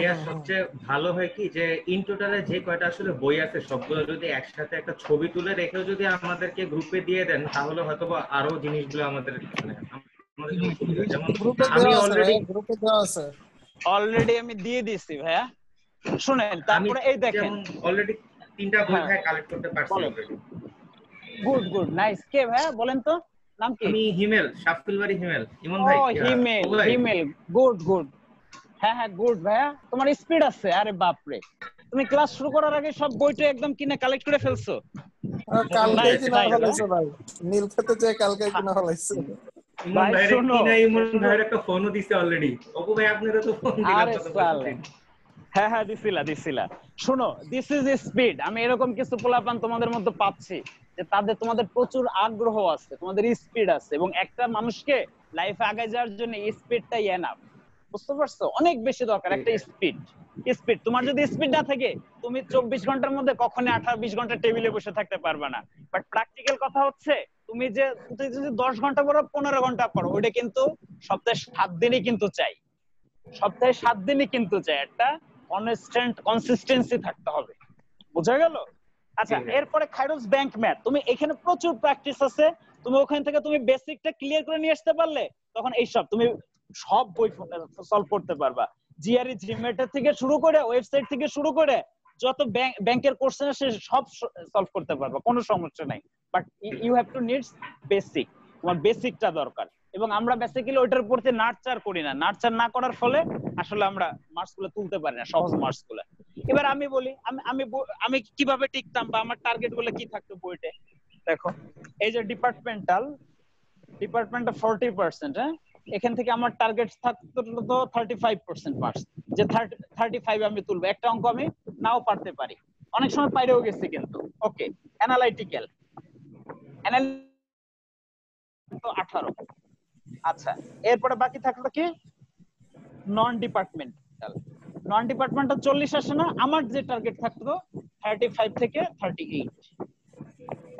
এর সবচেয়ে ভালো হয় কি যে ইন টোটালে যে কয়টা আসলে বই আছে সবগুলো যদি একসাথে একটা ছবি তুলে রেখেও যদি আমাদেরকে গ্রুপে দিয়ে দেন, তাহলে হয়তো আরো জিনিসগুলো আমাদের আমাদের জন্য সুবিধা। যেমন আমি অলরেডি আমি দিয়ে দিয়েছি ভাইয়া, শুনেন। তারপরে এই দেখেন অলরেডি 3টা বই ভাই কালেক্ট করতে পারছি অলরেডি। Good good nice. কে ভাইয়া বলেন তো নাম কি? আমি হিমেল, শাফিলবাড়ি হিমেল। ইমন ভাই? ও হিমেল, গুড গুড। হ্যাঁ হ্যাঁ গুড ভাইয়া, তোমার স্পিড আছে। আরে বাপ রে, তুমি ক্লাস শুরু করার আগে সব বইটা একদম কিনে কালেক্ট করে ফেলছো? কালকে কিনা হলাইছে ভাই, নীল খেতে যে কালকে কিনা হলাইছে ভাই। শুনো, ইমন ভাইয়ের একটা ফোনও দিছে অলরেডি। অপু ভাই আপনারা তো ফোন দিলেন কত? হ্যাঁ হ্যাঁ দিছিলা। শুনো, দিস ইজ স্পিড। আমি এরকম কিছু পোলাপান তোমাদের মধ্যে পাচ্ছি যে তোমাদের প্রচুর আগ্রহ আছে, তোমাদের স্পিড আছে, এবং একটা মানুষকে লাইফে আগায় যাওয়ার জন্য স্পিডটাই এনাফ। বুঝতে পারছো? অনেক বেশি দরকার একটা স্পিড। তোমার যদি স্পিড না থাকে, তুমি 24 ঘন্টার মধ্যে কখনো 18-20 ঘন্টা টেবিলে বসে থাকতে পারবে না। বাট প্র্যাকটিক্যাল কথা হচ্ছে, তুমি যদি 10 ঘন্টা পড়ো, 15 ঘন্টা পড়ো, ওটা কিন্তু সপ্তাহে 7 দিনই কিন্তু চাই। সপ্তাহে 7 দিনই কিন্তু চাই, একটা কনসিস্টেন্সি থাকতে হবে। বুঝা গেল? আচ্ছা, এরপরে খাইরুস ব্যাংক ম্যাথ, তুমি এখানে প্রচুর প্র্যাকটিস আছে, তুমি ওখান থেকে তুমি বেসিকটা ক্লিয়ার করে নিয়ে আসতে পারলে, তখন এইসব তুমি সব বই সলভ করতে পারবা। জিআরই জিমেটের থেকে শুরু করে, ওয়েবসাইট থেকে শুরু করে যত ব্যাংকের কোশ্চেন আছে সব সলভ করতে পারবা, কোনো সমস্যা নাই। But you have to needs basic, তোমার বেসিকটা দরকার। এবং আমরা বেসিক্যালি ওইটার উপরে নার্চার করি না, নার্চার না করার ফলে আসলে আমরা মার্কস গুলো তুলতে পারি না, সহজ মার্কস গুলো। এবার আমি বলি আমি কিভাবে টিকতাম বা আমার টার্গেট গুলো কি থাকতো বইতে। দেখো, এই যে ডিপার্টমেন্টাল 40%, হ্যাঁ, এখান থেকে আমার টার্গেট থাকতো 35% মার্কস, যে 35 আমি তুলবো। একটা অঙ্ক আমি নাও পারতে পারি, অনেক সময় পাইরেও গেছি কিন্তু। ওকে, অ্যানালাইটিক্যাল 18। আচ্ছা, এরপরে বাকি থাকলো কি নন ডিপার্টমেন্টাল। 40 আসে না, আমার যে টার্গেট থাকতো 35 থেকে 38।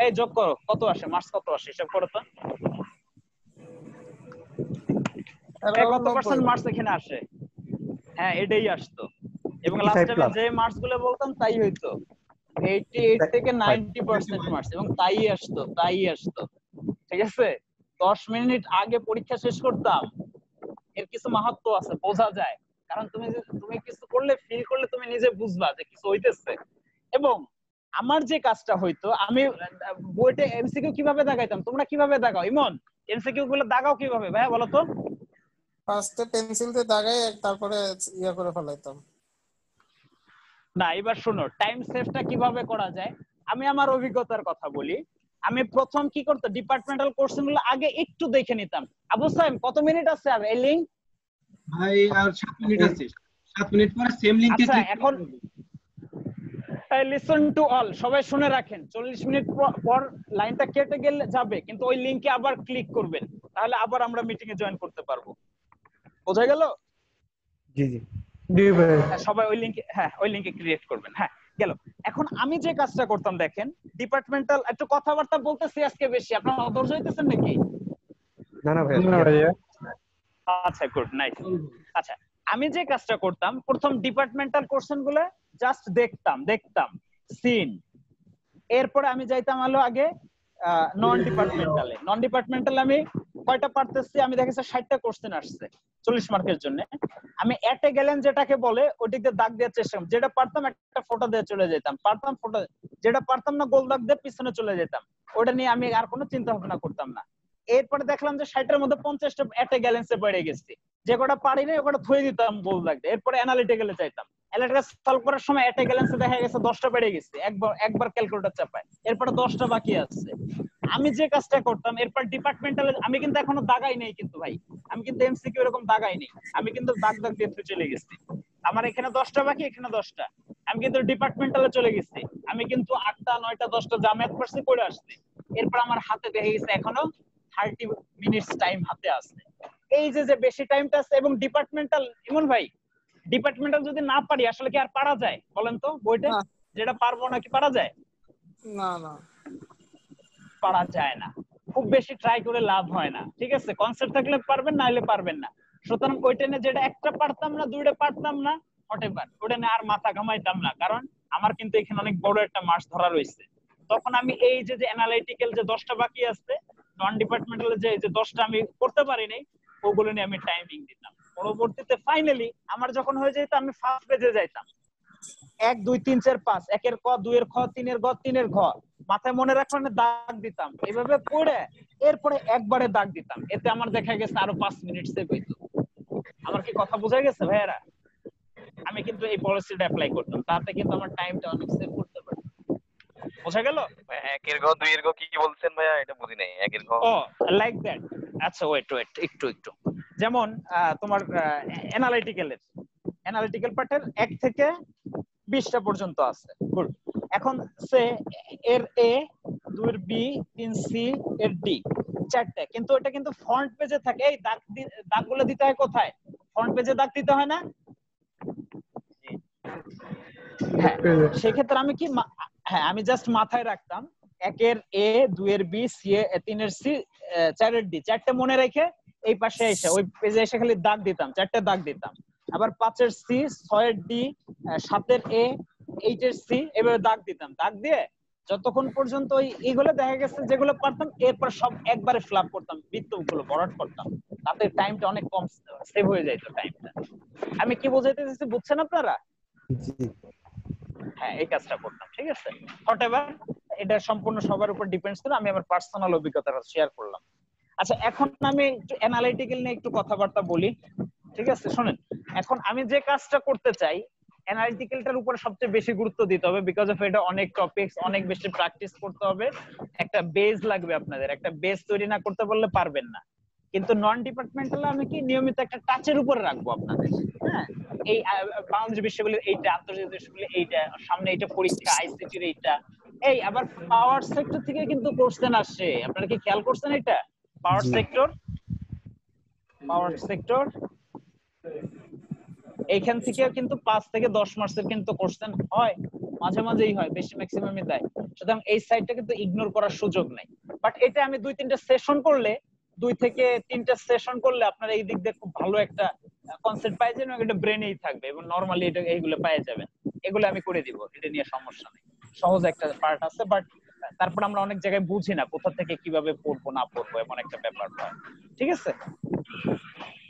এই যোগ করো, কত আসে মার্কস, কত আসে হিসাব করো তো। কত পার্সেন্ট মার্কস এখানে আসে? হ্যাঁ এটাই আসতো, এবং লাস্ট টাইমে যে মার্কস গুলো বলতাম তাই হইতো 88 থেকে 90% মার্কস, এবং তাই আসতো। ঠিক আছে, 10 মিনিট আগে পরীক্ষা শেষ করতাম। এর কিছু মাহাত্ম্য আছে, বোঝা যায়, কারণ তুমি কিছু করলে, ফিল করলে তুমি নিজে বুঝবা যে কিছু হইতেছে। এবং আমার যে কাজটা হইতো, আমি বইতে এমসিকিউ কিভাবে দাগাইতাম, তোমরা কিভাবে দাগাও? ইমন, এমসিকিউ গুলো দাগাও কিভাবে ভাইয়া বলো তো? ফার্স্টে পেন্সিল দিয়ে দাগাই, তারপরে ইয়া করে ফেলাইতাম। না, এবার শোনো টাইম সেভটা কিভাবে করা যায়। আমি আমার অভিজ্ঞতার কথা বলি। আমি প্রথম কি করতাম, ডিপার্টমেন্টাল কোশ্চেন গুলো আগে একটু দেখে নিতাম। আবু সাইম কত মিনিট আছে আর এই লিংক? ভাই আর 7 মিনিট আছে, 7 মিনিট পরে সেম লিংকে আচ্ছা এখন লিসেন টু অল, সবাই শুনে রাখেন, 40 মিনিট পর লাইনটা কেটে গেলে যাবে, কিন্তু ওই লিংকে আবার ক্লিক করবেন, তাহলে আবার আমরা মিটিং এ জয়েন করতে পারবো। বোঝা গেল? জি জি জি ভাই। সবাই ওই লিংকে, হ্যাঁ ওই লিংকে ক্রিয়েট করবেন। হ্যাঁ গেল। এখন আমি যে কাজটা করতাম দেখেন, ডিপার্টমেন্টাল একটু কথাবার্তা বলতেছি আজকে বেশি, আপনারা অধৈর্য হইতেছেন নাকি? না না না ভাইয়া। আচ্ছা গুড, নাইস। আচ্ছা আমি যে কাজটা করতাম, প্রথম ডিপার্টমেন্টাল কোশ্চেন গুলো জাস্ট দেখতাম সিন, এরপরে আমি যাইতাম হলো আগে নন ডিপার্টমেন্টালে আমি কয়টা পারতেছি, আমি দেখেছি 60টা কোশ্চেন আসছে 40 মার্কের জন্য। আমি এটে গেলেন যেটাকে বলে ওইদিকে দাগ দেওয়ার চেষ্টা করতাম, যেটা পারতাম একটা ফটো দিয়ে চলে যেতাম, যেটা পারতাম না গোল দাগ দিয়ে পিছনে চলে যেতাম, ওটা নিয়ে আমি আর কোনো চিন্তা ভাবনা করতাম না। এরপরে দেখলাম যে 60টার মধ্যে 50টা এটে গ্যালেন্সে পড়ে গেছি, যে কটা পারি না ওটা থুয়ে দিতাম গোল দাগ দিয়ে। এরপরে অ্যানালিটিক্যালে চাইতাম, অ্যানালিটিক্যাল সলভ করার সময় এটে গ্যালেন্সে দেখা গেছে 10টা পেরে গেছি, একবার ক্যালকুলেটর চাপায়, এরপরে 10টা বাকি আছে। আমি যে কাজটা করতাম, এরপর ডিপার্টমেন্টালে আমি কিন্তু এখনো দাগাই নাই, কিন্তু ভাই আমি কিন্তু এমসিকিউ এরকম দাগাই নাই, আমি কিন্তু দাগ দিয়ে চলে গেছি। আমার এখানে 10টা বাকি, এখানে 10টা, আমি কিন্তু ডিপার্টমেন্টালে চলে গেছি, আমি কিন্তু 8টা 9টা 10টা জামায়াত করছি পড়ে আসছি। এরপর আমার হাতে দেখে গেছে এখনো 30 মিনিটস টাইম হাতে আছে। এই যে বেশি টাইমটা আছে। এবং ডিপার্টমেন্টাল, ইমন ভাই ডিপার্টমেন্টাল যদি না পারি আসলে কি আর পারা যায় বলেন তো? বইটা যেটা পারবো নাকি পারা যায়? না না, পারা যায় না, খুব বেশি ট্রাই করে লাভ হয় না। ঠিক আছে, কনসেপ্ট থাকলে পারবেন, না হলে পারবেন না। সুতরাং ওইটা নিয়ে যেটা একটা পারতাম না, দুইটা পারতাম না, হোয়াটএভার, ওটা নিয়ে আর মাথা ঘামাইতাম না, কারণ আমার কিন্তু এখানে অনেক বড় একটা মার্কস ধরা রয়েছে। তখন আমি এই যে অ্যানালিটিক্যাল যে 10টা বাকি আছে, নন ডিপার্টমেন্টাল যে 10টা আমি করতে পারি নাই, ওগুলো নিয়ে আমি টাইমিং দিতাম। পরবর্তীতে ফাইনালি আমার যখন হয়ে যেত, আমি ফার্স্ট পেজে যাইতাম, 1 2 3 4 5, 1 এর ক, 2 এর খ, 3 এর গ, 3 এর ঘ, মাথায় মনে রাখলাম, দাগ দিতাম, এভাবে পড়ে এরপরে একবারে দাগ দিতাম। এতে আমার দেখা গেছে আরো 5 মিনিট সেভ হইতো। আমার কি কথা বোঝা গেছে ভাইয়ারা? আমি কিন্তু এই পলিসিটা অ্যাপ্লাই করতাম, তাতে কিন্তু আমার টাইমটা অনেক সেভ করতে পারি। বোঝা গেল? 1 এর ঘ 2 এর ঘ কি বলছেন ভাইয়া? এটা বুঝি নাই। 1 এর ঘ ও লাইক দ্যাট। আচ্ছা ওয়েট একটু যেমন তোমার অ্যানালিটিক্যাল পার্টের 1 থেকে 20টা পর্যন্ত আছে। গুড। এখন সে এর এ, 2 এর বি, 3 সি, এর ডি, 4টা, কিন্তু এটা কিন্তু ফ্রন্ট পেজে থাকে। এই দাগগুলো দিতে হয় কোথায়? ফ্রন্ট পেজে দাগ দিতে হয় না? হ্যাঁ, সেক্ষেত্রে আমি কি, হ্যাঁ আমি জাস্ট মাথায় রাখতাম 1 এর এ, 2 এর বি, 3 এর সি, 4 এর ডি, 4টা মনে রেখে এই পাশে এসে ওই পেজে এসে খালি দাগ দিতাম, 4টা দাগ দিতাম। আবার 5 এর সি, 6 এর ডি, 7 এর এ, 8 এর সি, এভাবে দাগ দিতাম। দাগ দিয়ে যতক্ষণ পর্যন্ত এইগুলো দেখা গেছে যেগুলো পারতাম, এরপর সব একবারে ফ্লাপ করতাম, বৃত্তগুলো ভরাট করতাম, তাতে টাইমটা অনেক কম সেভ হয়ে যাইতো টাইমটা। আমি কি বোঝাইতে চাইছি বুঝছেন আপনারা? হ্যাঁ এই কাজটা করতাম। ঠিক আছে, হোয়াটএভার, এটা সম্পূর্ণ সবার উপর ডিপেন্ডস করে, আমি আমার পার্সোনাল অভিজ্ঞতাটা শেয়ার করলাম। আচ্ছা এখন আমি একটু অ্যানালিটিক্যাল নিয়ে একটু কথাবার্তা বলি। ঠিক আছে শুনেন, এখন আমি যে কাজটা করতে চাই, অ্যানালিটিক্যালটার উপর সবচেয়ে বেশি গুরুত্ব দিতে হবে, বিকজ অফ এটা অনেক টপিকস, অনেক বেশি প্র্যাকটিস করতে হবে, একটা বেস লাগবে আপনাদের, একটা বেস তৈরি না করতে পারলে পারবেন না। কিন্তু নন ডিপার্টমেন্টাল আমি কি নিয়মিত একটা টাচের উপরে রাখবো আপনাদের। হ্যাঁ, এই বাংলাদেশ বিশ্ববিদ্যালয়ের এইটা, আন্তর্জাতিক বিশ্ববিদ্যালয়ের এইটা, সামনে এইটা পরীক্ষা, আইসিটির এইটা, এই আবার পাওয়ার সেক্টর থেকে কিন্তু কোশ্চেন আসে, আপনারা কি খেয়াল করছেন? এটা পাওয়ার সেক্টর এইখান থেকে কিন্তু 5 থেকে 10 মার্কসের কিন্তু কোশ্চেন হয়। মাঝে মাঝেই হয়, বেশি ম্যাক্সিমামই দেয়। সুতরাং এই সাইডটা কিন্তু ইগনোর করার সুযোগ নাই। বাট এটা আমি 2-3টা সেশন করলে, 2 থেকে 3টা সেশন করলে আপনারা এই দিক দিয়ে খুব ভালো একটা কনসেপ্ট পাই যাবেন, এটা ব্রেনেই থাকবে এবং নরমালি এটা এইগুলো পেয়ে যাবেন। এগুলো আমি করে দিব, এটা নিয়ে সমস্যা নেই। সহজ একটা পার্ট আছে, বাট তারপর আমরা অনেক জায়গায় বুঝি না কোথা থেকে কিভাবে পড়বো না পড়বো, এমন একটা ব্যাপার হয়। ঠিক আছে,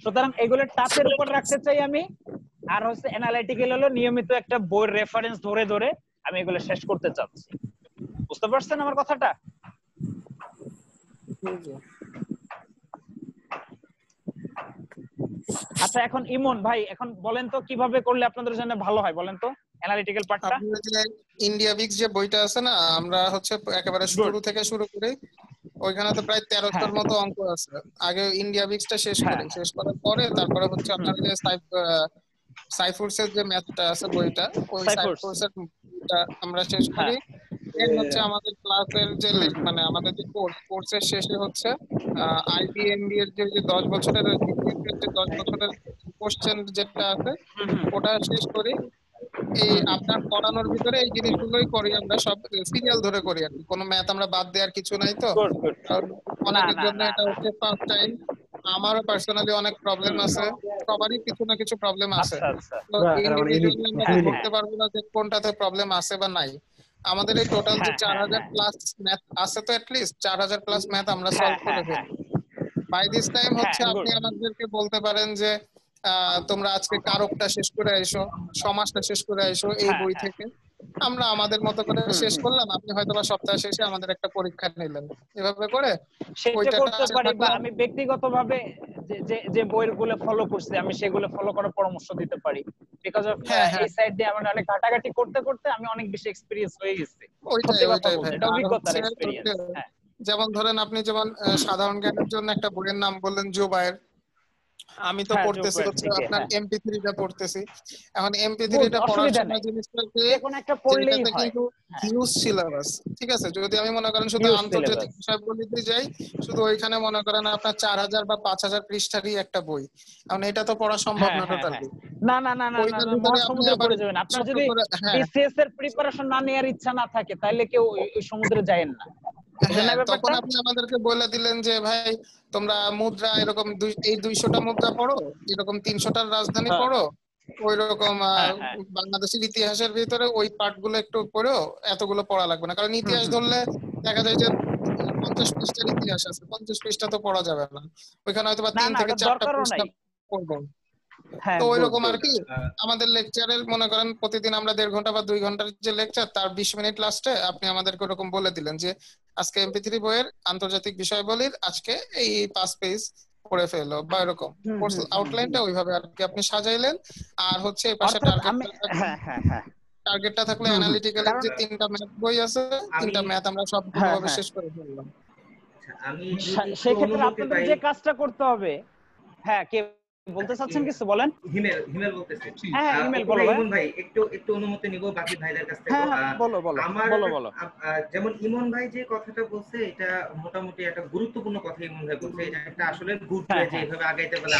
সুতরাং এগুলো টাচের উপর রাখতে চাই আমি। আর হচ্ছে অ্যানালিটিক্যাল হলো নিয়মিত একটা বইয়ের রেফারেন্স ধরে ধরে আমি এগুলো শেষ করতে চাচ্ছি। বুঝতে পারছেন আমার কথাটা? আচ্ছা, এখন ইমন ভাই, এখন বলেন তো কিভাবে করলে আপনাদের জন্য ভালো হয়, বলেন তো অ্যানালিটিক্যাল পার্টটা। আপনাদের যে ইন্ডিয়া বিক্স যে বইটা আছে না, আমরা হচ্ছে একেবারে শুরু থেকে শুরু করি, ওইখানে তো প্রায় 13টার মতো অঙ্ক আছে। আগে ইন্ডিয়া বিক্সটা শেষ করি, শেষ করার পরে তারপরে হচ্ছে আপনার যে সাইফোর্সের যে ম্যাথটা আছে বইটা, ওই সাইফোর্সের বইটা আমরা শেষ করি। এর হচ্ছে আমাদের ক্লাসের যে মানে আমাদের যে কোর্সের শেষে হচ্ছে আইবিএমবি এর যে 10 বছরের যে 10 বছরের কোশ্চেন যেটা আছে ওটা শেষ করি। এই আপনার পড়ানোর ভিতরে এই জিনিসগুলোই করি আমরা, সব সিরিয়াল ধরে করি আর কি। কোনো ম্যাথ আমরা বাদ দেওয়ার কিছু নাই। তো কারণ অনেকের জন্য এটা হচ্ছে ফার্স্ট টাইম। আমারও পার্সোনালি অনেক প্রবলেম আছে, সবারই কিছু না কিছু প্রবলেম আছে। তো ইন্ডিভিজুয়ালি আমরা বলতে পারবো না যে কোনটাতে প্রবলেম আছে বা নাই। আমাদের এই টোটাল যে 4000 প্লাস ম্যাথ আছে, তো অ্যাটলিস্ট 4000 প্লাস ম্যাথ আমরা সলভ করে ফেলি বাই দিস টাইম। হচ্ছে আপনি আমাদেরকে বলতে পারেন যে তোমরা আজকে কারকটা শেষ করে আইসো, সমাসটা শেষ করে আইসো এই বই থেকে। আমরা আমাদের মতো করে শেষ করলাম, আপনি হয়তোবা সপ্তাহ শেষে আমাদের একটা পরীক্ষা নিলেন। এভাবে করে সেটা করতে পারি, বা আমি ব্যক্তিগতভাবে যে বইগুলো ফলো করছি আমি সেগুলো ফলো করার পরামর্শ দিতে পারি। বিকজ অফ এই সাইড দিয়ে আমরা অনেক ঘাটাঘাটি করতে করতে আমি অনেক বেশি এক্সপেরিয়েন্স হয়ে গেছি। ওইটাই ভাই, এটা অভিজ্ঞতার এক্সপেরিয়েন্স। যেমন ধরেন আপনি যেমন সাধারণ জ্ঞানের জন্য একটা বইয়ের নাম বললেন জোবায়ের, আমি তো পড়তেছি হচ্ছে আপনার এমপি3 টা পড়তেছি। এখন এমপি3 টা পড়ার সময় জিনিসটাকে যেটাতে কিন্তু হিউজ সিলেবাস, ঠিক আছে। যদি আমি মনে করেন শুধু আন্তর্জাতিক বিষয়গুলিতে যাই, শুধু ওইখানে মনে করেন আপনার 4000 বা 5000 পৃষ্ঠারই একটা বই। এখন এটা তো পড়া সম্ভব না টোটালি। না না না না, মহাসমুদ্রে পড়ে যাবেন। আপনার যদি বিসিএস এর প্রিপারেশন না নেওয়ার ইচ্ছা না থাকে তাহলে কেউ ওই সমুদ্রে যায়েন না। তখন আপনি আমাদেরকে বলে দিলেন যে ভাই তোমরা মুদ্রা এরকম এই 200টা মুদ্রা পড়ো, এরকম 300টার রাজধানী পড়ো, ওই রকম বাংলাদেশের ইতিহাসের ভিতরে ওই পার্টগুলো একটু পড়ো, এতগুলো পড়া লাগবে না। কারণ ইতিহাস ধরলে দেখা যায় যে 50 পৃষ্ঠার ইতিহাস আছে, 50 পৃষ্ঠা তো পড়া যাবে না। ওইখানে হয়তো বা 3 থেকে 4টা পৃষ্ঠা পড়বো। তো ওইরকম আর কি আমাদের লেকচারের মনে করেন প্রতিদিন আমরা 1.5 ঘন্টা বা 2 ঘন্টার যে লেকচার, তার 20 মিনিট লাস্টে আপনি আমাদেরকে ওরকম বলে দিলেন যে আজকে এমপি3 বইয়ের আন্তর্জাতিক বিষয়াবলীর আজকে এই 5 পেজ পড়ে ফেলো, বা এরকম কোর্স আউটলাইনটা ওইভাবে আর কি আপনি সাজাইলেন। আর হচ্ছে এই পাশে টার্গেটটা থাকলে অ্যানালিটিক্যালের যে 3টা ম্যাথ বই আছে, 3টা ম্যাথ আমরা সবগুলোভাবে শেষ করে ফেললাম। আমি সেক্ষেত্রে আপনাদের যে কাজটা করতে হবে, কে বলতে চাচ্ছেন কিছু বলেন? হিমেল বলতেছি। হিমেল বলো ইমন ভাই, একটু অনুমতি নিব বাকি ভাইদের কাছ থেকে। আমার যেমন ইমন ভাই যে কথাটা বলছে এটা মোটামুটি একটা গুরুত্বপূর্ণ কথা ইমন ভাই বলছে। এটা একটা আসলে গুড যে এইভাবে আগাইতে পারলে